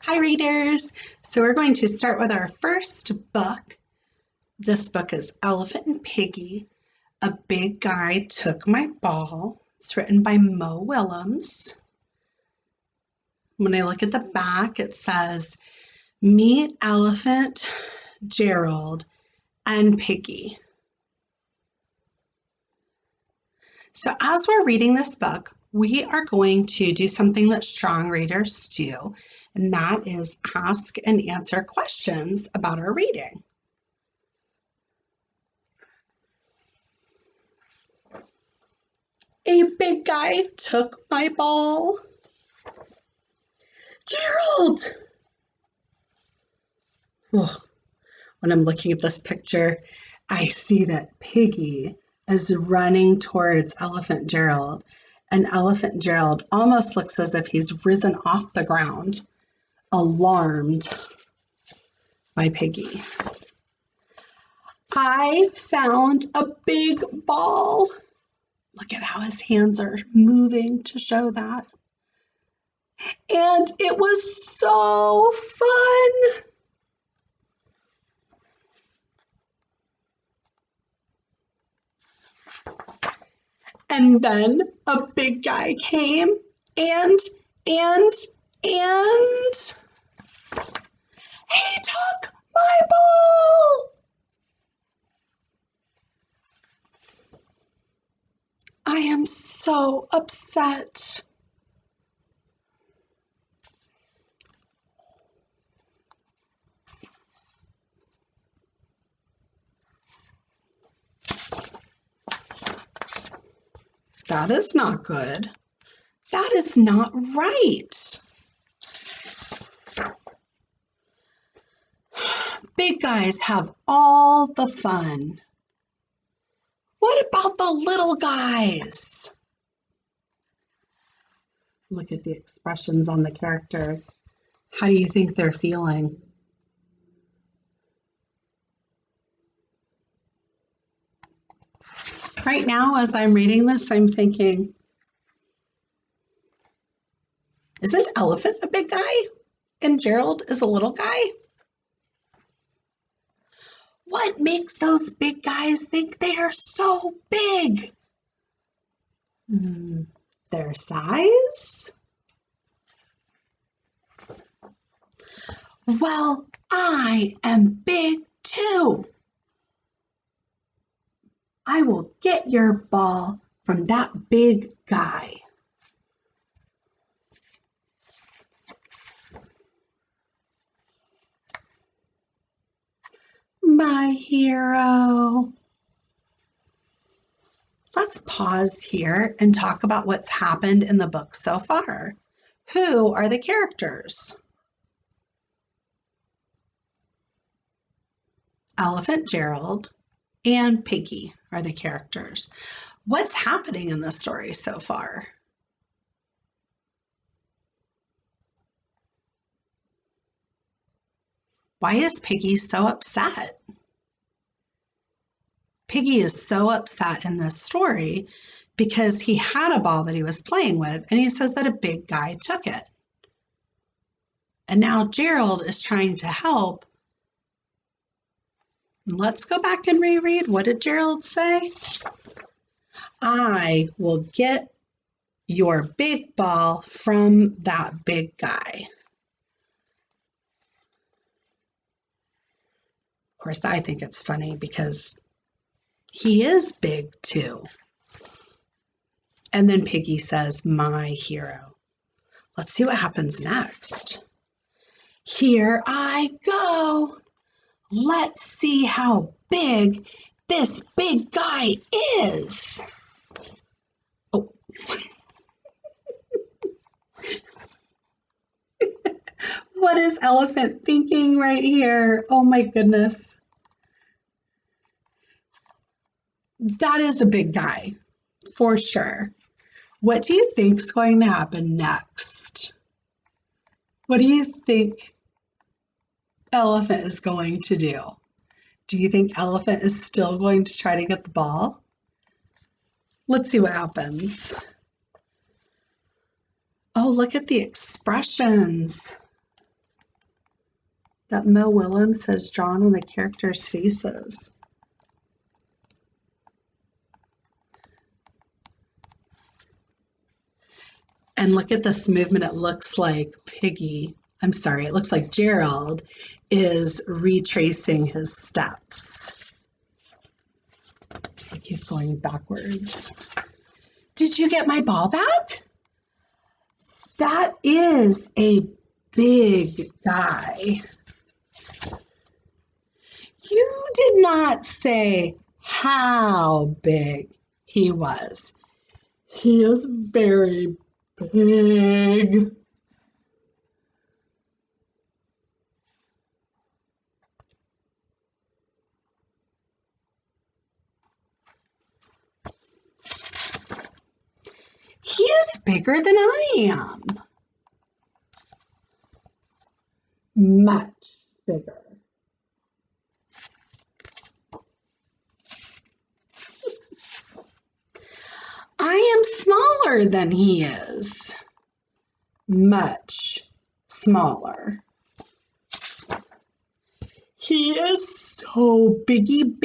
Hi readers! So we're going to start with our first book. This book is Elephant and Piggy. A Big Guy Took My Ball. It's written by Mo Willems. When I look at the back, it says, Meet Elephant, Gerald, and Piggy. So as we're reading this book, we are going to do something that strong readers do, and that is ask and answer questions about our reading. A big guy took my ball. Gerald! Oh, when I'm looking at this picture, I see that Piggy is running towards Elephant Gerald, and Elephant Gerald almost looks as if he's risen off the ground, alarmed by Piggy. I found a big ball. Look at how his hands are moving to show that. And it was so fun. And then a big guy came and he took my ball. I am so upset. That is not good. That is not right. Big guys have all the fun. What about the little guys? Look at the expressions on the characters. How do you think they're feeling? Right now, as I'm reading this, I'm thinking, isn't Elephant a big guy and Gerald is a little guy? What makes those big guys think they are so big? Their size? Well, I am big too. I will get your ball from that big guy. My hero. Let's pause here and talk about what's happened in the book so far. Who are the characters? Elephant Gerald and Piggy are the characters. What's happening in the story so far? Why is Piggy so upset? Piggy is so upset in this story because he had a ball that he was playing with, and he says that a big guy took it. And now Gerald is trying to help. Let's go back and reread. What did Gerald say? I will get your big ball from that big guy. Of course, I think it's funny because he is big too. And then Piggy says, my hero. Let's see what happens next. Here I go. Let's see how big this big guy is. Oh. What is Elephant thinking right here? Oh my goodness. That is a big guy, for sure. What do you think is going to happen next? What do you think Elephant is going to do? Do you think Elephant is still going to try to get the ball? Let's see what happens. Oh, look at the expressions. that Mo Willems has drawn on the characters' faces. And look at this movement. It looks like it looks like Gerald is retracing his steps. Like he's going backwards. Did you get my ball back? That is a big guy. You did not say how big he was. He is very big. He is bigger than I am. Much bigger. I am smaller than he is. Much smaller. He is so biggy,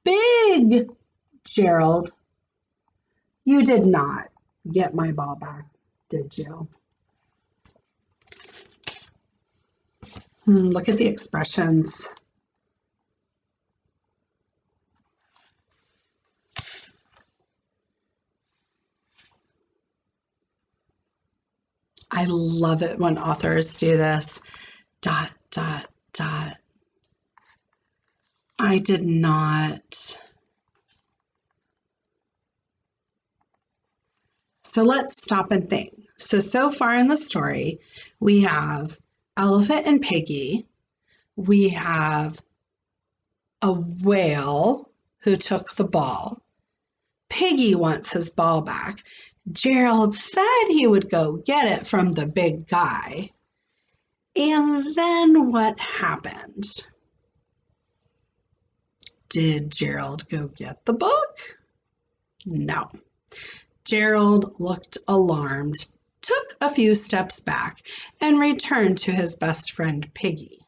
big. Gerald, you did not get my ball back, did you? Look at the expressions. I love it when authors do this. ... I did not. So let's stop and think. So far in the story, we have Elephant and Piggy. We have a whale who took the ball. Piggy wants his ball back. Gerald said he would go get it from the big guy. And then what happened? Did Gerald go get the book? No. Gerald looked alarmed, took a few steps back, and returned to his best friend Piggy.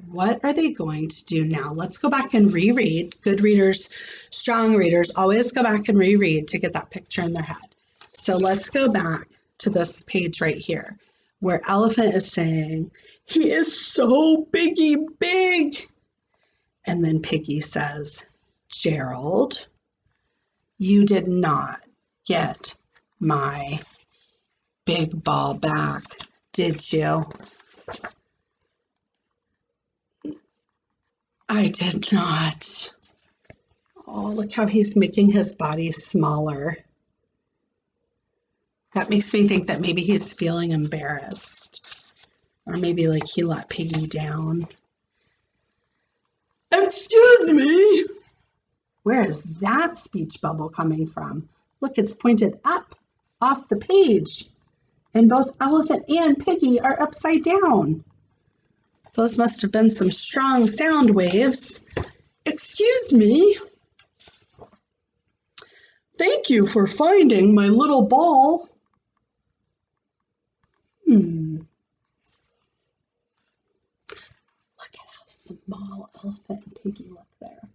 What are they going to do now? Let's go back and reread. Good readers, strong readers, always go back and reread to get that picture in their head. So let's go back to this page right here where Elephant is saying, he is so biggy big. And then Piggy says, Gerald, you did not get my big ball back, did you? I did not. Oh, look how he's making his body smaller. That makes me think that maybe he's feeling embarrassed. Or maybe like he let Piggy down. Excuse me. Where is that speech bubble coming from? Look, it's pointed up off the page. And both Elephant and Piggy are upside down. Those must have been some strong sound waves. Excuse me. Thank you for finding my little ball. Look at how small Elephant and Piggy look there.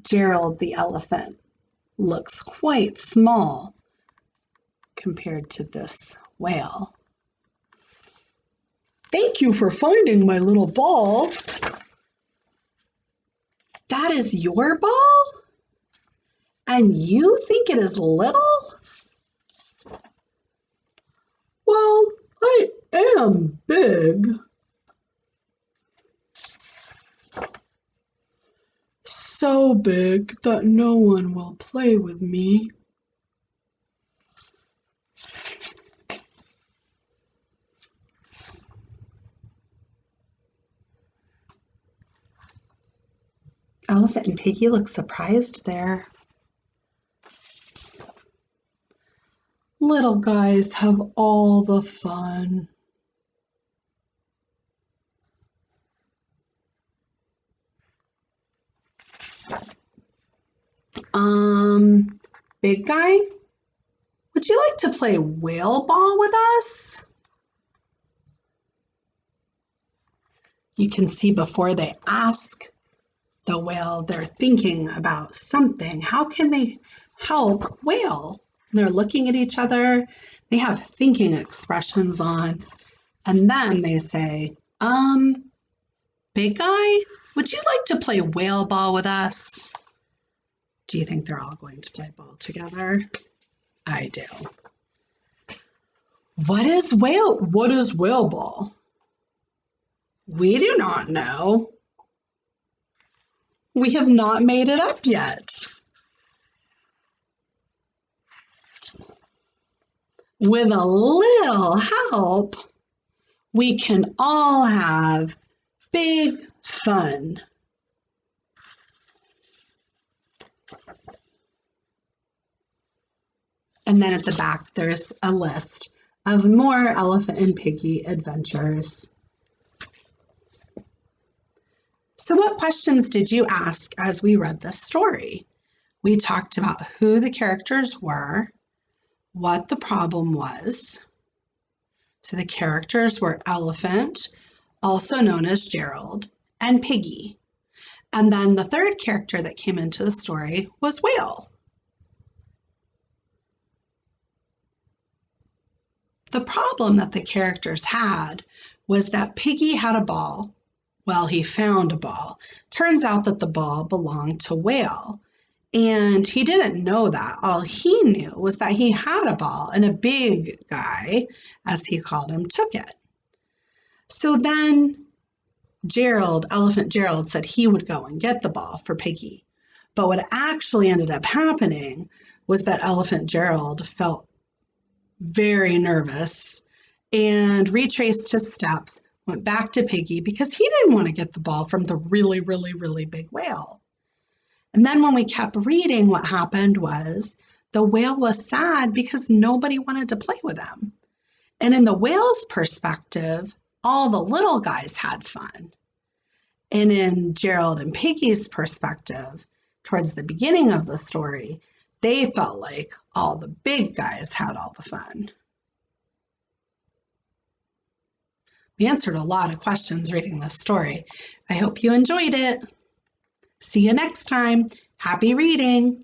Gerald the elephant looks quite small compared to this whale. Thank you for finding my little ball. That is your ball? And you think it is little? Well, I am big. So big that no one will play with me. Elephant and Piggy look surprised there. Little guys have all the fun. Big guy, would you like to play whale ball with us? You can see before they ask the whale, they're thinking about something. How can they help whale? They're looking at each other. They have thinking expressions on. And then they say, big guy, would you like to play whale ball with us? Do you think they're all going to play ball together? I do. What is whale ball? We do not know. We have not made it up yet. With a little help, we can all have big fun. And then at the back, there's a list of more Elephant and Piggy adventures. So what questions did you ask as we read this story? We talked about who the characters were, what the problem was. So the characters were Elephant, also known as Gerald, and Piggy. And then the third character that came into the story was Whale. The problem that the characters had was that Piggy had a ball. Well, he found a ball. Turns out that the ball belonged to Whale. And he didn't know that. All he knew was that he had a ball and a big guy, as he called him, took it. So then Elephant Gerald said he would go and get the ball for Piggy. But what actually ended up happening was that Elephant Gerald felt very nervous and retraced his steps, went back to Piggy because he didn't want to get the ball from the really, really, really big whale. And then when we kept reading, what happened was the whale was sad because nobody wanted to play with him. And in the whale's perspective, all the little guys had fun. And in Gerald and Piggy's perspective, towards the beginning of the story, they felt like all the big guys had all the fun. We answered a lot of questions reading this story. I hope you enjoyed it. See you next time. Happy reading.